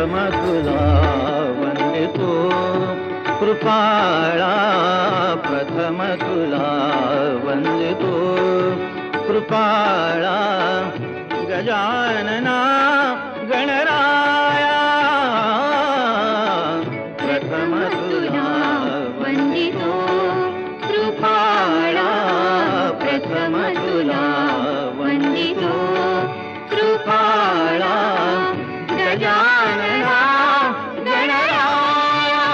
प्रथम तुला वंदितो कृपाळा प्रथम तुला वंदितो कृपाळा गजानना गणराया प्रथम तुला वंदितो कृपाळा प्रथम तुला वंदितो कृपाळा गजानना गणराया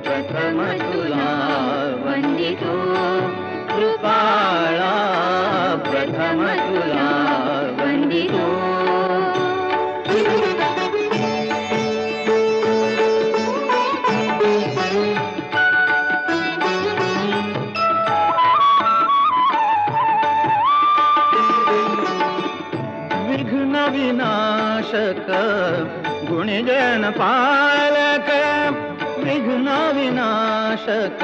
प्रथम तुला वंदितो कृपाळा प्रथम तुला वंदितो विघ्न विनाशक गुणजन पालक विघ्न विनाशक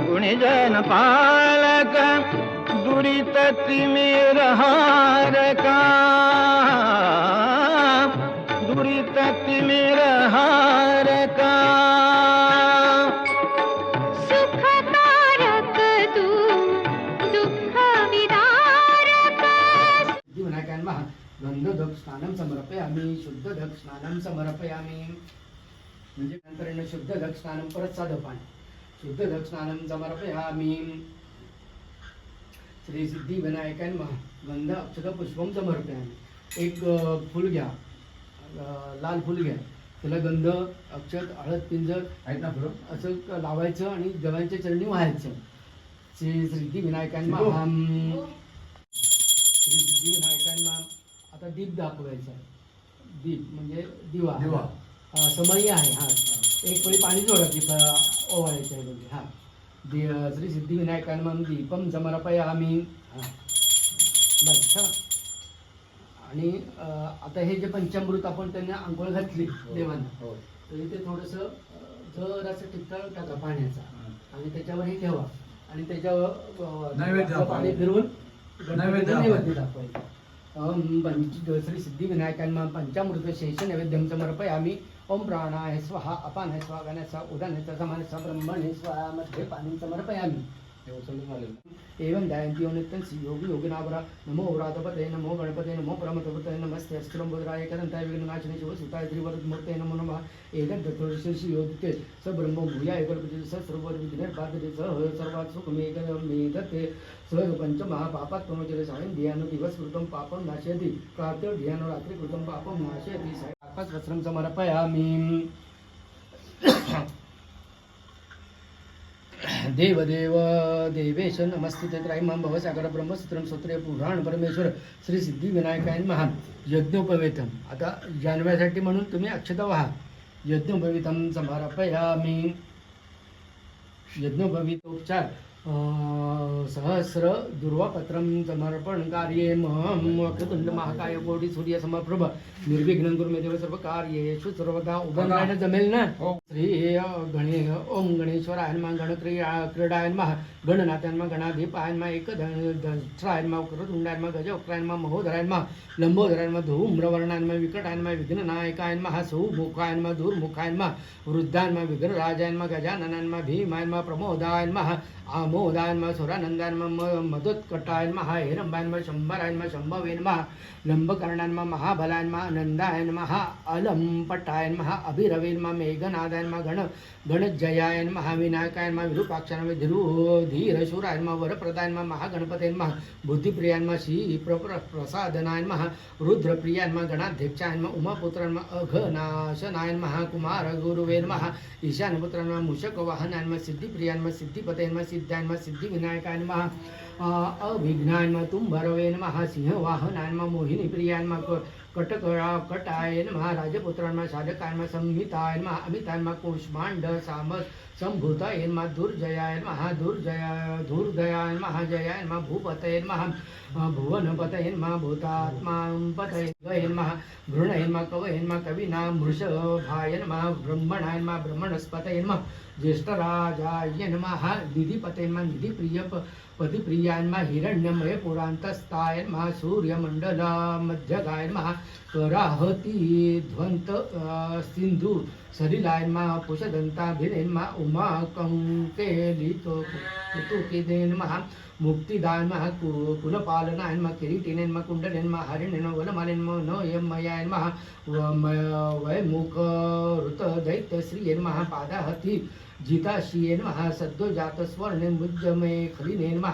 गुणजन पालक दुरित तिमिर हारका दुरित तिमिर हारका सुखकारक तू दुःख विदारक विनायकांना गंधोदक स्नानं समर्पयामि शुद्धोदक स्नानं समर्पयामि म्हणजे नंतर शुद्धोदक स्नानं परत साधं पाणी शुद्धोदक स्नानं समर्पयामि श्री सिद्धी विनायकांना गंध अक्षत पुष्पम समर्पयामि एक फुल घ्या लाल फुल घ्या त्याला गंध अक्षत हळद पिंजर आहेत ना फुलं असं लावायचं आणि देवांच्या चरणी व्हायचं श्री सिद्धी विनायकांना श्री सिद्धी विनायकांना आता दीप दाखवायचा दीप म्हणजे दिवा दिवा समयी आहे हा एक पळी पाणी जोडा दीप ओवाळायचं आहे म्हणजे हा श्री सिद्धी विनायकांना दीपम समर्पयामि बस आणि आता हे जे पंचामृत आपण त्यांना आंघोळ घातली देवांना तरी ते थोडंसं जरासं टिपका टाका पाण्याचा आणि त्याच्यावर हे ठेवा आणि त्याच्यावर पाणी फिरवून नैवेद्य दाखवायचं श्री सिद्धी विनायकांना पंचामृत शेष नैवेद्यम समर्पयामि ओम प्राणाय स्वाहा अपानाय स्वाहा व्यानाय स्वाहा उदानाय स्वाहा समानाय स्वाहा ब्रह्मणे स्वाहा मध्ये पाणी समर्पयामि एवं ध्यायन्ति नित्यं योगी योगिनावरा नमो व्रातपते नमो गणपते नमो परमतपते नमस्ते अस्त्रंबुद्राय करंताय विघ्ननाशिने शिवसुताय त्रिवरदमूर्ते नमो नमः एकदत्तोषि योदिते स ब्रह्म भूया एकल्पते स सर्वविघ्नर्बाधते स सर्वात् सुखमेकमेदते स पञ्चमहापापात् प्रमोचते सायं धियानो दिवसकृतं पापं नाशयति प्रातः धियानो रात्रिकृतं पापं नाशयति सायं समर्पयामि देवदेव देवेश नमस्ते त्रयीमां भवसागर ब्रह्मसूत्रं सूत्रे पुराण परमेश्वर श्री सिद्धी विनायकाय महा यज्ञोपवेतम आता जानव्यासाठी म्हणून तुम्ही अक्षता व्हा यज्ञोपवीतम समर्पयामि यज्ञोपवीतोपचार सहस्र दुर्वापत्रं समर्पण कार्ये वक्रतुंड महाकाय कोटी सूर्य समप्रभ निर्विघ्नं कुरु मे देव सर्व कार्येषु सर्वदा उभं राहणं जमेल ना श्री गणे ओम गणेश्वराय नमः क्रीडाय नमः गणनाथाय नमः गणाधिपाय नमः एकदंष्ट्राय नमः वक्रतुंडाय नमः गजवक्त्राय नमः महोदराय नमः लंबोदराय नमः धूम्रवर्णाय नमः विकटाय नमः विघ्ननायकाय नमः सुमुखाय नमः दूरमुखाय नमः वृद्धाय नमः विघ्नराजाय नमः गजाननाय नमः भीमाय नमः प्रमोदाय नमः आमोदाय नमः सुरानंदाय नमः मदोत्कटाय नमः हेरंबाय नमः शंभराय नमः शंभवे नमः लंबकर्णाय नमः महाबलाय नमः नंदाय नमः अलंपटाय नमः अभिरवे नमः मेघनादाय नमः गणजयाय नमः विनायकाय नमः विरूपाक्षाय नमः धीरशूराय नमः वरप्रदाय नमः महागणपते नमः बुद्धिप्रियाय नमः श्री प्रसादनाय नमः रुद्रप्रियाय नमः गणाध्यक्षाय नमः उमापुत्राय नमः अघनाशनाय नमः कुमार गुरुवे नमः ईशानपुत्राय नमः मूषकवाहनाय नमः सिद्धिप्रियाय नमः सिद्धिपते नमः सिद्धाय नमः सिद्धिविनायकाय नमः अभिघ्नाय नमः तुम्भरवे नमः सिंहवाहनाय नमः मोहिनीप्रियाय नमः कटकटाय नमः राजपुत्राय नमः साधकाय नमः संहिताय नमः अमिताय नमः कुष्मांड सामस संभूताय नमः दुर्जयाय नमः धूर्जयाय नमः जयाय नमः भूपतये नमः भुवनपतये नमः भूतात्मापतये नमः भृणये नमः कवये नमः कविना मृषभाय नमः ब्रह्मणाय नमः ब्रह्मणस्पतये नमः ज्येष्ठराजाय नमः निधिपतये नमः निधिप्रिय पतिप्रियाय नमः हिरण्यमय पुरान्तस्ताय नमः सूर्यमण्डल मध्यगाय नमः कराहती ध्वंत सिंधू सलिलायनमा पुषदंताभिरेन्मा उमा कंकेलितो कुतुकिदेन्मा मुक्तिदान्मा कुलपालनान्मा किरीटिनेन्मा कुंडलेन्मा हरिणेन वनमालेन्मा नयमयान्मा वैमुख ऋत दैत्यश्रियेन्मा पादाहति जिताशियेन्मा सद्योजातस्वर्णेन मुज्जमे खलिनेन्मा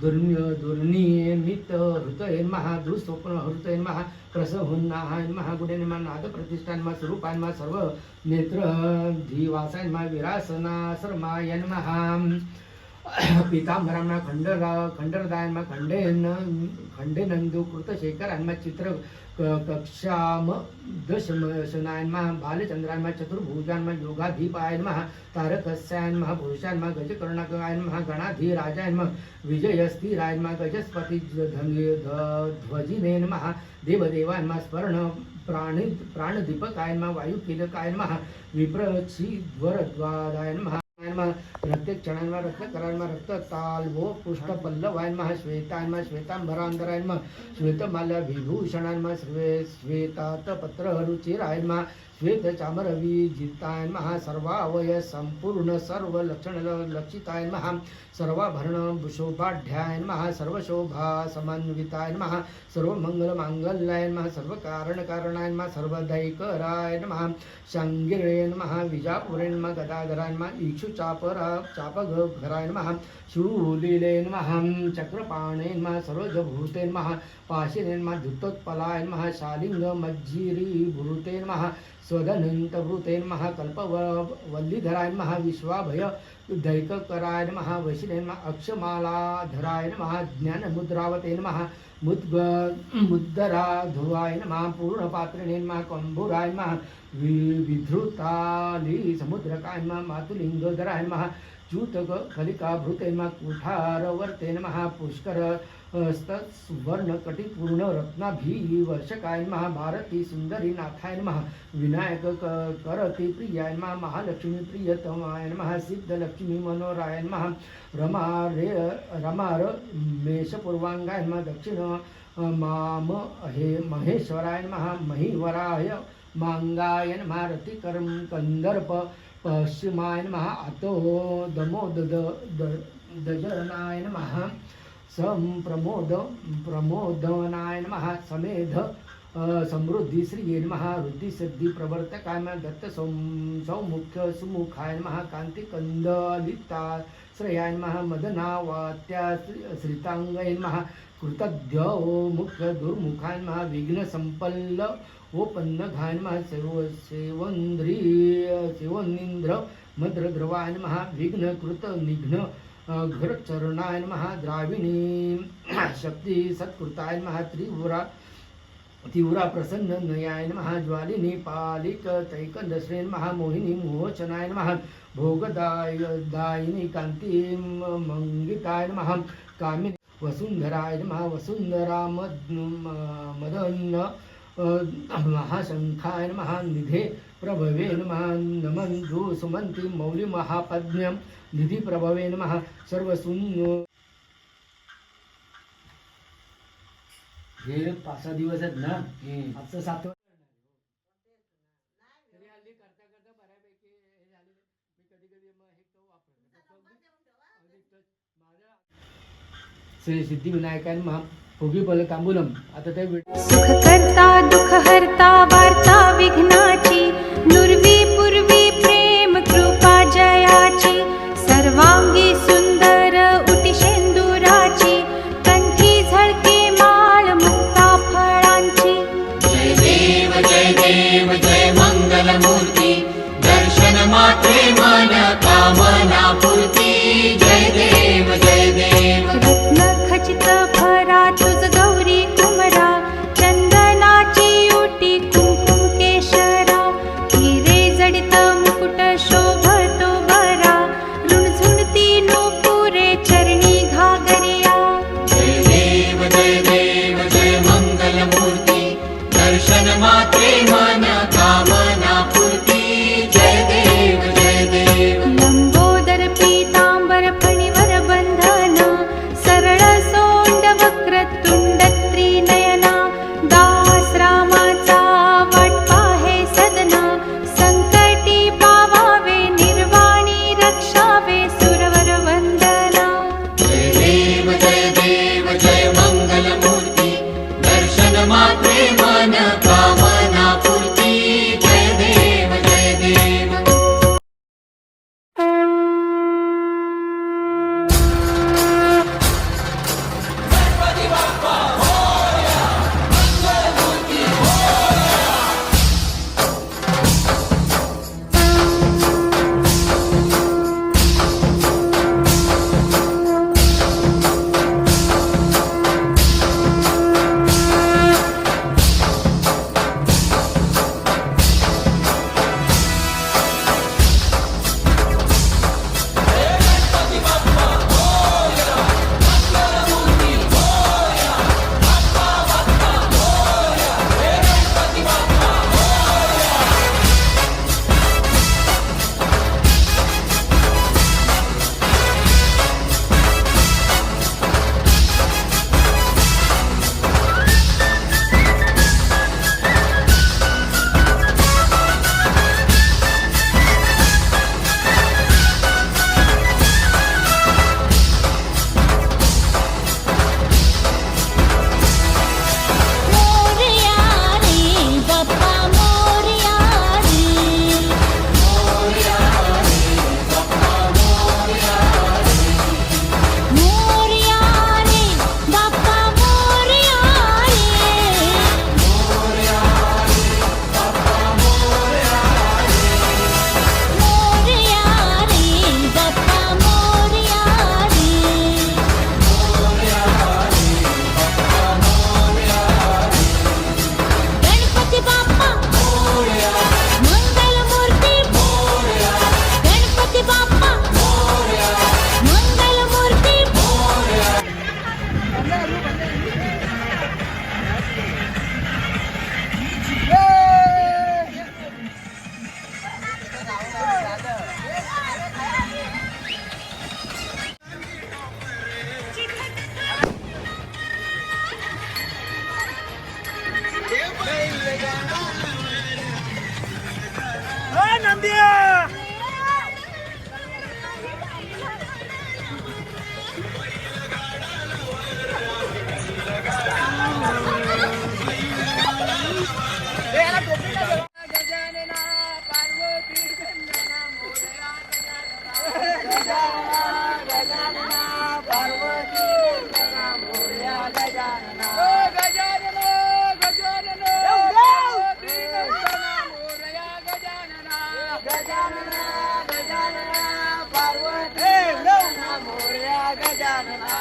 दुर्नियमित हृतयेन्मा दुःस्वप्न हृतयेन्मा प्रसहुन्नायन्मा गुणेन्मा नादप्रतिष्ठान्मा स्वरूपान्मा सर्व नेत्र धीवासान्मा विरासना शर्मायन्मा पीतांबरांना खंडरदायन्मा खंडेनंदू कृतशेखरान्मा चित्र कक्षाम दशनायन्मा बालचंद्रान्मा चतुर्भुजान्मा योगाधिपायन्मा तारकस्यान्मा पुरुषान्मा गजकर्णकायन्मा गणाधिराजान्मा विजयस्थिरायन्मा गजस्पति ध्वजिनेन्मा देवदेवान्मा स्वर्ण प्राणदीपकायन्मा वायुकीलकायन्मा विप्रचिद्वरद्वादायन्मा प्रत्येक क्षणांमा रत्नकरांमा रक्तताल्वो पुष्टपल्लवायन्मा श्वेतान्मा श्वेतांबरांतरायन्मा श्वेतमाल्या विभूषणान्मा श्वेतातपत्ररुचिरायन्मा श्वेतचामरविजितायन्मा सर्वावय संपूर्ण सर्वलक्षणलक्षितायन्मा सर्वाभरण शोभाढ्यायन्मा सर्वशोभा समन्वितायन्मा सर्वमंगलमांगल्यायन्मा सर्वकारणकारणायन्मा सर्वदैकरायन्मा शङ्गिरेन्मा विजापुरेन्मा गदाधरायन्मा चापघरायन्मा शूलिलेन्मा चक्रपाणेन्मा सरोजभूतेन्मा पाशिनेन्मा धुतोत्पलायन्मा शालिङ्गमज्जिरीभूतेन्मा स्वदनन्तभूतेन्मा कल्पवल्लीधरायन्मा विश्वाभय दैककरायन्मा वैशिनेन्मा अक्षमालाधरायन्मा ज्ञानमुद्रावतेन्मा मुद्गराधुवायन्मा पूर्णपात्रिणेन्मा कम्बुरायन्मा विधृताली समुद्रकायन्मा मातुलिङ्गधरायन्मा चूतक कलिकाभृतेन्मा कुठारवर्तेन्मा पुष्कर स्वर्णकटिपूर्ण रत्नाभिवर्षकायन्मा भारती सुंदरी नाथायन्मा विनायक करति प्रियायन्मा महालक्ष्मी प्रियतमायन्मा सिद्धलक्ष्मी मनोरायन्मा रमार मेषपूर्वांगायन्मा दक्षिण माम हे महेश्वरायन्मा महीवराय मांगायन्मा रतिकर्म कंदर्प पश्चिमायन्मा अतो दमोदजनायन्मा प्रमोदनायन्मा समेध समृद्धि श्रीयन्मा रुद्धिसिद्धि प्रवर्तकायन्मा दत्त सौमुख्य सुमुखायन्मा कान्तिकन्दलिताश्रयायन्मा मदनावात्या श्रितांगयन्मा कृतद्यो मुख्य दुर्मुखायन्मा विघ्न संपल्ल ओपन्नघायन्मा सेवनिंद्र मद्रद्रवायन्मा विघ्नकृत निघ्न घरचरणायन्मा द्राविणी शक्ति सत्कृतायन्मा तीव्रा प्रसन्न नयायन्मा ज्वालिनी पालिक तैकन्दश्रेन्मा मोहिनी मोहचनायन्मा भोगदायिनी कान्ति मंगितायन्मा कामिनी वसुंधरायन्मा वसुंधरा मदन्न महाशंखायन्मा निधे प्रभवेन्मा नमन्दु सुमन्ति मौली महापद्म्यं निधि प्रभवेन्मा सर्वशून्य. हे 5-6 दिवस आहेत ना, आजचं 7 श्री सिद्धिविनायकांना भोगी बल तांबूलम. आता ते सुख करता दुख हरता वार्ता विघ्नाची नुर्वी पूर्वी प्रेम कृपा जयाची सर्वांगी सुंदर उटिशेंदुराची कंठी झळके माळ मुक्ता फळांची. जय देव जय मंगल मूर्ती दर्शन मात्रे मन कामना पूर्ती. जय देव रत्न खचित भरा तुझ गौरी कुमरा चंदनाची उटी कुंकुम केशरा हिरे जड गणपती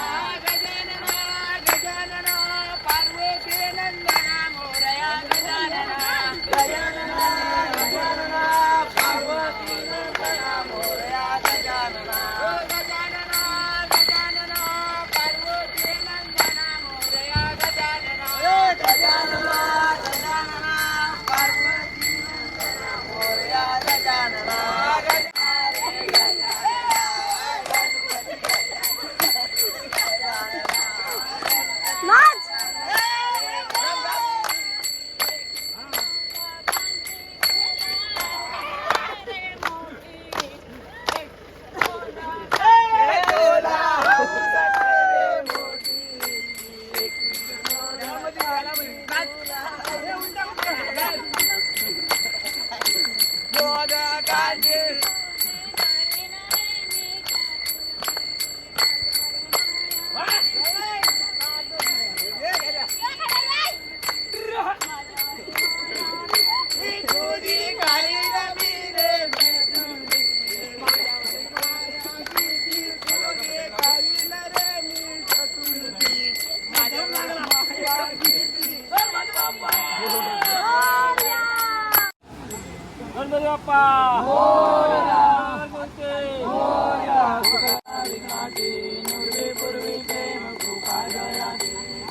बाप्पा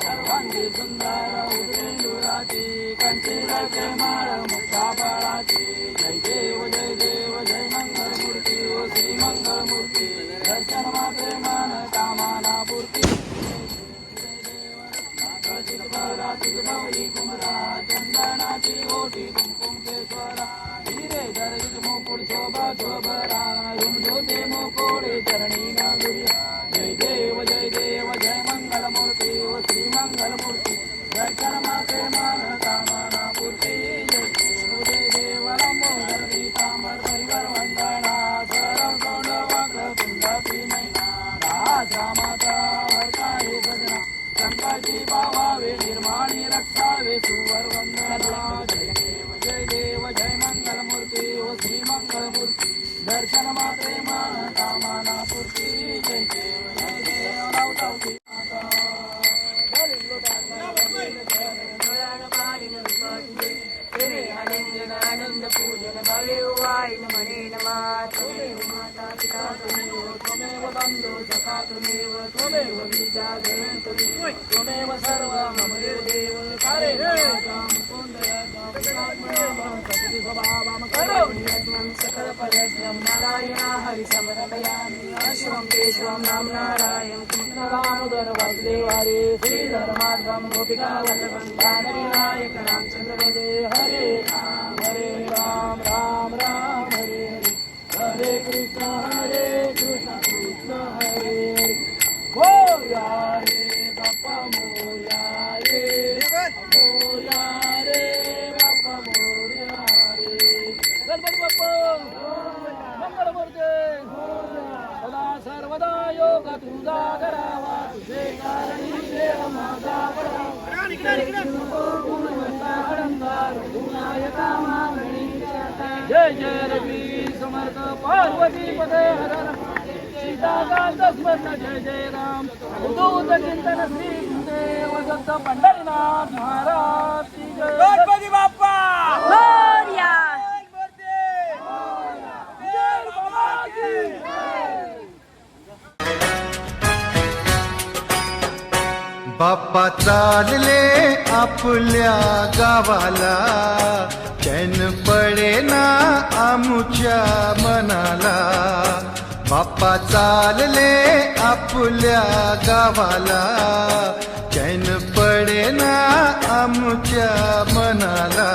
सर्वांगी सुंदर उदरेंदुराची कंचीचे माळ मुक्ताफळाची जय देव जय मंगल मूर्ती ओ श्री मंगल मूर्ती दर्शन मात्रे मन कामना पूर्ती कुमरा चंदनाची ओटी कुमकुम केशवरा हिरे दर्जित मुकुट शोभा शोभरा रुंदोते मुकोडे चरणी नागुरिया जय देव जय मंगल मूर्ती ओ श्री मंगल मूर्ती दर्शन मात्रे मन कामना पूर्ती जय देव लंबोदर पीतांबर परिवर वंदना सरम गौड वक्र कुंडती नैना राजा माता वर्षाहे सजना संकाची पावावे निर्माणी रक्षावे सुवर वंदना जय देव जय मंगल मूर्ती ओ श्री मंगल मूर्ती दर्शन मात्रे मन कामना पूर्ती जय देव नवतवती आनंद पूजन भवे वाईन म्हणे नमा त्वमेव माता पिता त्वमेव बंधु सखा त्वमेव बीजा धरण त्वमेव सर्व मम देव कारे सकल पदग्रम नारायण हरि समर्पयामि अश्वं केशवं नाम नारायण दामोदर वासुदेवारे श्रीधर माधवं गोपिका वल्लभं जानकी नायक रामचंद्र हरे राम राम राम हरे हरे कृष्ण कृष्ण हरे हरे मोरया रे बाप्पा मोरया रे बाप्पा मोरया रे गणपती बाप्पा मंगल मूर्ती सदा सर्वदा योग तुझा करावा तुझे कारणी देव माझा करावा जय जय रवी समर्थ पार्वती पदे हर सीताकांत स्मरण जय जय राम दूत चिंतन श्री देव दत्त पंढरीनाथ महाराज की जय गणपती बाप्पा मोरया बाप्पा चालले आपल्या गावाला चैन पडे ना आमुच्या मनाला बाप्पा चालले आपल्या गावाला चैन पडे ना आमुच्या मनाला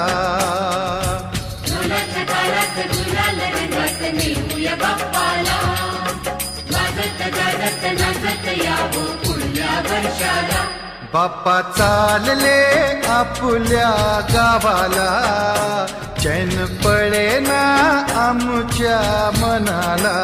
झुलत गारत झुलाल रंगत नेऊया बाप्पाला वाजत गाजत नाचत यावं पुढल्या वर्षाला बाप्पा चालले आपल्या गावाला चैन पडे ना आमुच्या मनाला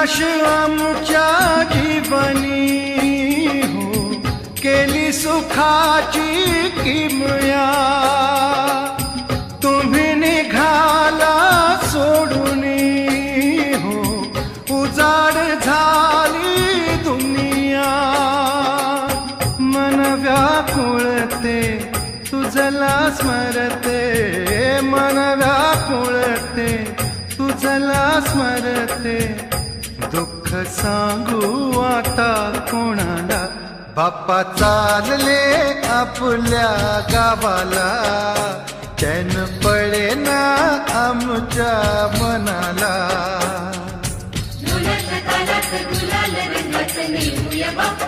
नाश आमच्या जीवनी हो केली सुखाची किमया तुम्ही निघाला सोडून हो उजाड झाली दुनिया मन व्याकुळते तुझला स्मरते मन व्याकुळते तुझला स्मरते दुःख सांगू आता कोणाला बाप्पा चालले आपल्या गावाला चैन पडे ना आमच्या मनाला ढोलक तालात गुलाल रंगात नेऊया बाप्पा